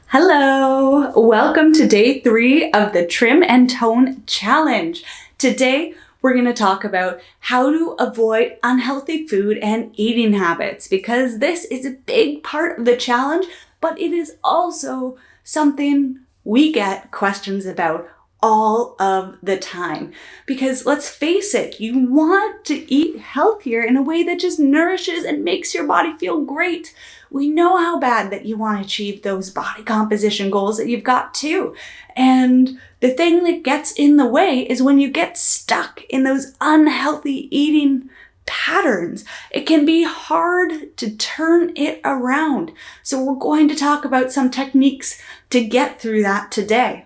Hello! Welcome to day 3 of the Trim and Tone Challenge. Today, we're going to talk about how to avoid unhealthy food and eating habits because this is a big part of the challenge, but it is also something we get questions about all of the time. Because let's face it, you want to eat healthier in a way that just nourishes and makes your body feel great. We know how bad that you want to achieve those body composition goals that you've got too. And the thing that gets in the way is when you get stuck in those unhealthy eating patterns. It can be hard to turn it around. So we're going to talk about some techniques to get through that today.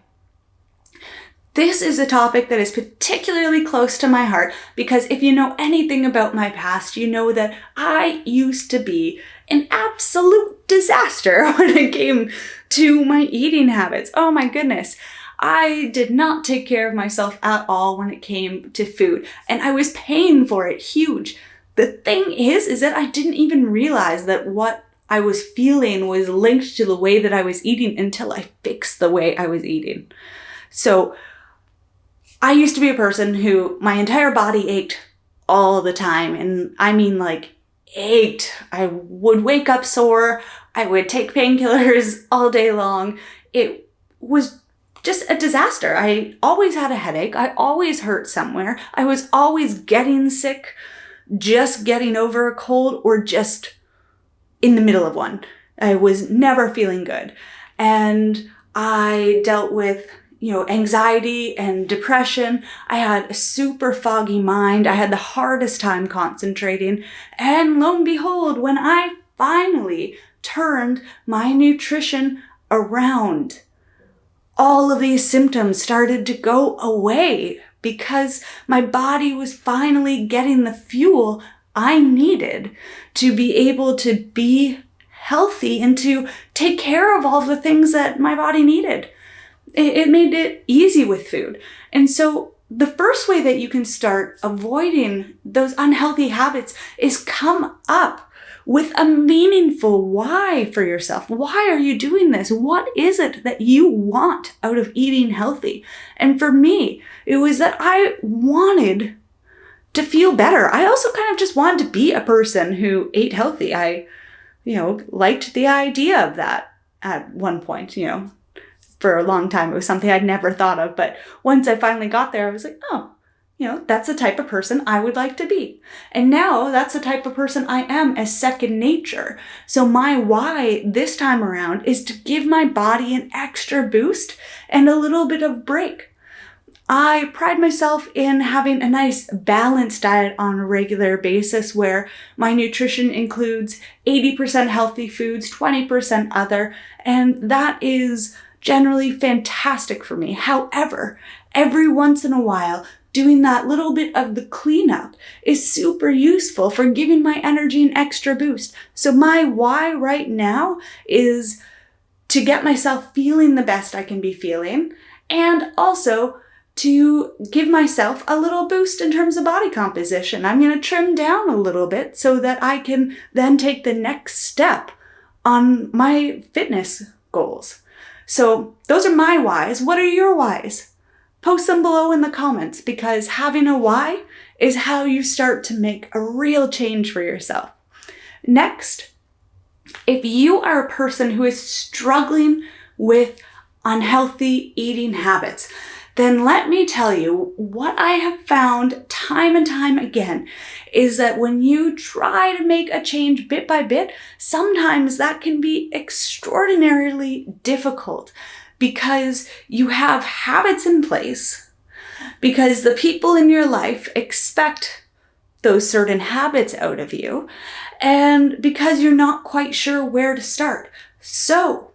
This is a topic that is particularly close to my heart because if you know anything about my past, you know that I used to be an absolute disaster when it came to my eating habits. Oh my goodness. I did not take care of myself at all when it came to food, and I was paying for it huge. The thing is that I didn't even realize that what I was feeling was linked to the way that I was eating until I fixed the way I was eating. So I used to be a person who my entire body ached all the time. And I mean like ached. I would wake up sore. I would take painkillers all day long. It was just a disaster. I always had a headache. I always hurt somewhere. I was always getting sick, just getting over a cold or just in the middle of one. I was never feeling good. And I dealt with anxiety and depression. I had a super foggy mind. I had the hardest time concentrating. And lo and behold, when I finally turned my nutrition around, all of these symptoms started to go away because my body was finally getting the fuel I needed to be able to be healthy and to take care of all the things that my body needed. It made it easy with food. And so the first way that you can start avoiding those unhealthy habits is come up with a meaningful why for yourself. Why are you doing this? What is it that you want out of eating healthy? And for me, it was that I wanted to feel better. I also kind of just wanted to be a person who ate healthy. I, liked the idea of that at one point, For a long time. It was something I'd never thought of. But once I finally got there, I was like, that's the type of person I would like to be. And now that's the type of person I am as second nature. So my why this time around is to give my body an extra boost and a little bit of break. I pride myself in having a nice balanced diet on a regular basis where my nutrition includes 80% healthy foods, 20% other, and that is generally fantastic for me. However, every once in a while, doing that little bit of the cleanup is super useful for giving my energy an extra boost. So my why right now is to get myself feeling the best I can be feeling, and also to give myself a little boost in terms of body composition. I'm going to trim down a little bit so that I can then take the next step on my fitness goals. So those are my whys. What are your whys? Post them below in the comments because having a why is how you start to make a real change for yourself. Next, if you are a person who is struggling with unhealthy eating habits, then let me tell you what I have found time and time again is that when you try to make a change bit by bit, sometimes that can be extraordinarily difficult because you have habits in place, because the people in your life expect those certain habits out of you, and because you're not quite sure where to start. So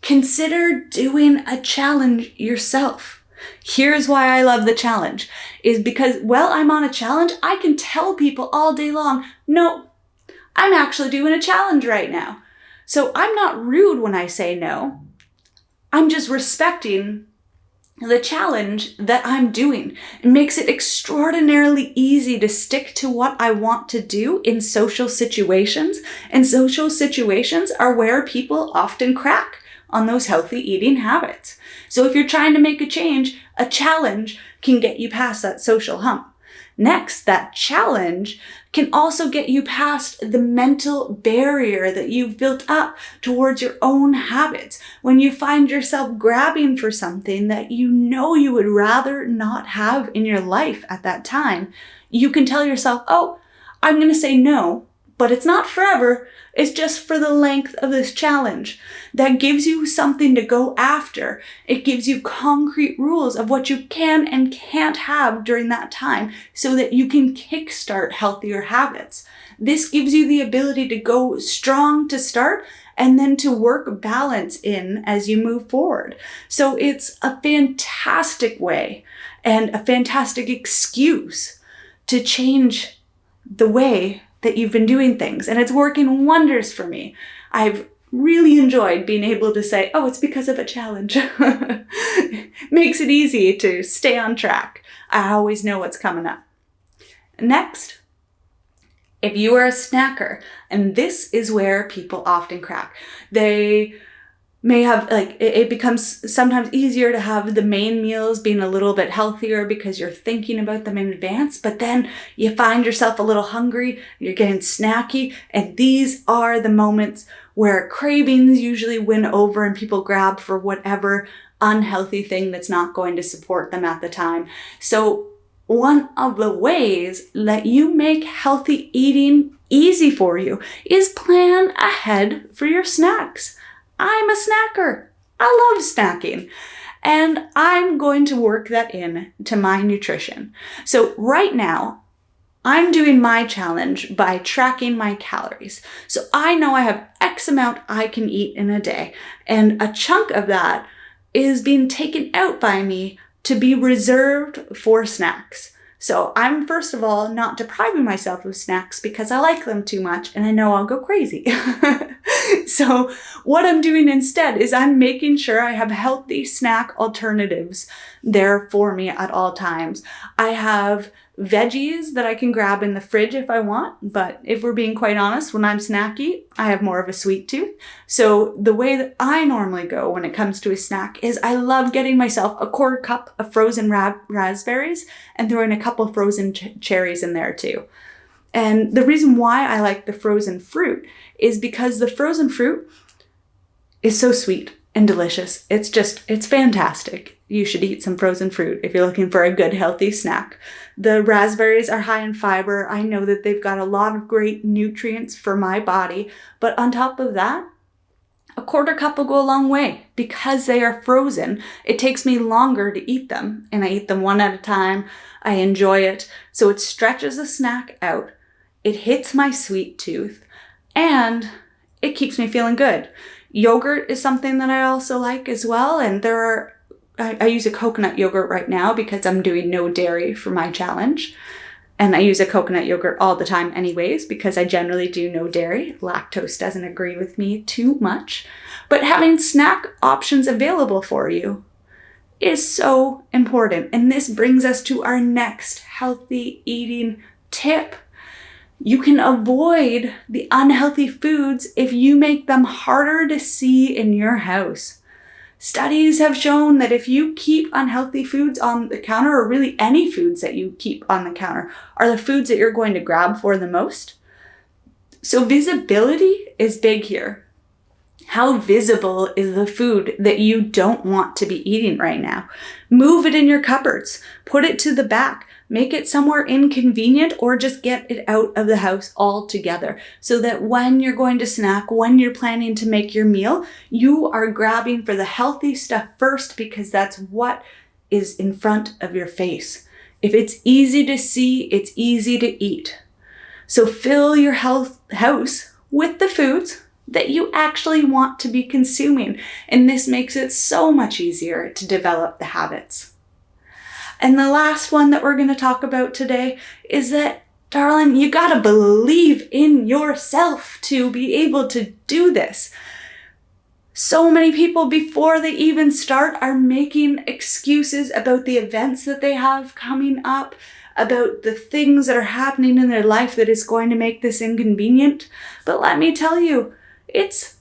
consider doing a challenge yourself. Here's why I love the challenge, is because while I'm on a challenge, I can tell people all day long, no, I'm actually doing a challenge right now. So I'm not rude when I say no. I'm just respecting the challenge that I'm doing. It makes it extraordinarily easy to stick to what I want to do in social situations. And social situations are where people often crack on those healthy eating habits. So if you're trying to make a change, a challenge can get you past that social hump. Next, that challenge can also get you past the mental barrier that you've built up towards your own habits. When you find yourself grabbing for something that you know you would rather not have in your life at that time, you can tell yourself, oh, I'm going to say no, but it's not forever. It's just for the length of this challenge. That gives you something to go after. It gives you concrete rules of what you can and can't have during that time so that you can kickstart healthier habits. This gives you the ability to go strong to start and then to work balance in as you move forward. So it's a fantastic way and a fantastic excuse to change the way that you've been doing things. And it's working wonders for me. I've really enjoyed being able to say, oh, it's because of a challenge. Makes it easy to stay on track. I always know what's coming up. Next, if you are a snacker, and this is where people often crack, they may have, it becomes sometimes easier to have the main meals being a little bit healthier because you're thinking about them in advance, but then you find yourself a little hungry, you're getting snacky, and these are the moments where cravings usually win over and people grab for whatever unhealthy thing that's not going to support them at the time. So one of the ways that you make healthy eating easy for you is plan ahead for your snacks. I'm a snacker. I love snacking. And I'm going to work that in to my nutrition. So right now, I'm doing my challenge by tracking my calories. So I know I have X amount I can eat in a day. And a chunk of that is being taken out by me to be reserved for snacks. So I'm, first of all, not depriving myself of snacks because I like them too much and I know I'll go crazy. So what I'm doing instead is I'm making sure I have healthy snack alternatives there for me at all times. I have veggies that I can grab in the fridge if I want, but if we're being quite honest, when I'm snacky, I have more of a sweet tooth. So the way that I normally go when it comes to a snack is I love getting myself a quarter cup of frozen raspberries and throwing a couple frozen cherries in there too. And the reason why I like the frozen fruit is because the frozen fruit is so sweet and delicious. It's fantastic. You should eat some frozen fruit if you're looking for a good healthy snack. The raspberries are high in fiber. I know that they've got a lot of great nutrients for my body, but on top of that, a quarter cup will go a long way. Because they are frozen, it takes me longer to eat them, and I eat them one at a time. I enjoy it. So it stretches the snack out. It hits my sweet tooth, and it keeps me feeling good. Yogurt is something that I also like as well, and I use a coconut yogurt right now because I'm doing no dairy for my challenge. And I use a coconut yogurt all the time anyways because I generally do no dairy. Lactose doesn't agree with me too much. But having snack options available for you is so important. And this brings us to our next healthy eating tip. You can avoid the unhealthy foods if you make them harder to see in your house. Studies have shown that if you keep unhealthy foods on the counter, or really any foods that you keep on the counter, are the foods that you're going to grab for the most. So visibility is big here. How visible is the food that you don't want to be eating right now? Move it in your cupboards. Put it to the back. Make it somewhere inconvenient, or just get it out of the house altogether so that when you're going to snack, when you're planning to make your meal, you are grabbing for the healthy stuff first because that's what is in front of your face. If it's easy to see, it's easy to eat. So fill your house with the foods that you actually want to be consuming, and this makes it so much easier to develop the habits. And the last one that we're going to talk about today is that, darling, you got to believe in yourself to be able to do this. So many people, before they even start, are making excuses about the events that they have coming up, about the things that are happening in their life that is going to make this inconvenient. But let me tell you, it's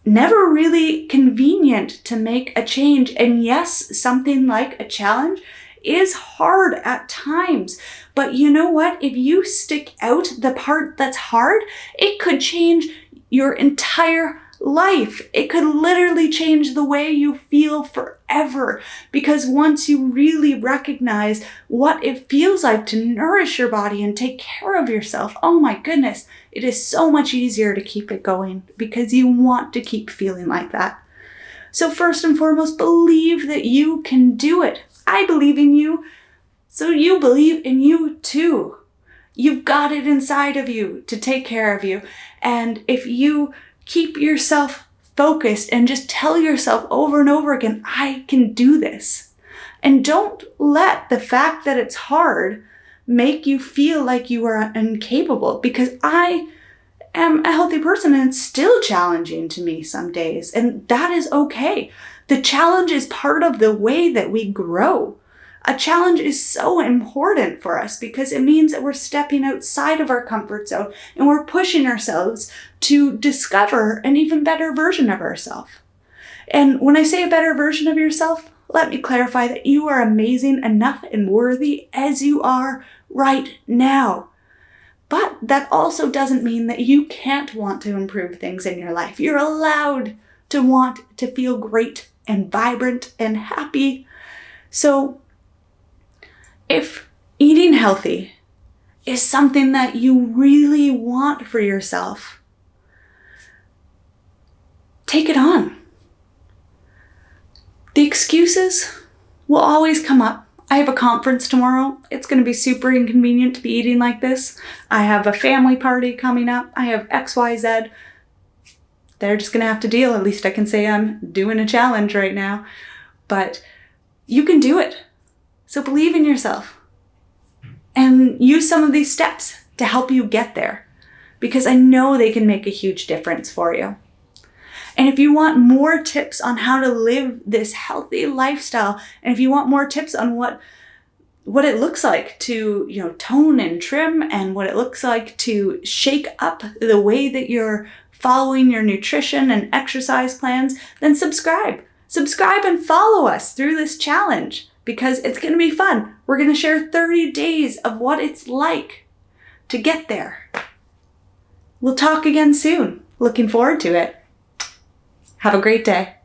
never really convenient to make a change. And yes, something like a challenge is hard at times. But you know what? If you stick out the part that's hard, it could change your entire life. It could literally change the way you feel forever. Because once you really recognize what it feels like to nourish your body and take care of yourself, oh my goodness, it is so much easier to keep it going because you want to keep feeling like that. So first and foremost, believe that you can do it. I believe in you, so you believe in you too. You've got it inside of you to take care of you. And if you keep yourself focused and just tell yourself over and over again, I can do this. And don't let the fact that it's hard make you feel like you are incapable, because I am a healthy person and it's still challenging to me some days. And that is okay. The challenge is part of the way that we grow. A challenge is so important for us because it means that we're stepping outside of our comfort zone and we're pushing ourselves to discover an even better version of ourselves. And when I say a better version of yourself, let me clarify that you are amazing enough and worthy as you are right now. But that also doesn't mean that you can't want to improve things in your life. You're allowed to want to feel great and vibrant and happy. So if eating healthy is something that you really want for yourself, take it on. The excuses will always come up. I have a conference tomorrow. It's going to be super inconvenient to be eating like this. I have a family party coming up. I have XYZ. They're just going to have to deal. At least I can say I'm doing a challenge right now. But you can do it. So believe in yourself and use some of these steps to help you get there, because I know they can make a huge difference for you. And if you want more tips on how to live this healthy lifestyle, and if you want more tips on what it looks like to, tone and trim, and what it looks like to shake up the way that you're following your nutrition and exercise plans, then subscribe. Subscribe and follow us through this challenge, because it's going to be fun. We're going to share 30 days of what it's like to get there. We'll talk again soon. Looking forward to it. Have a great day.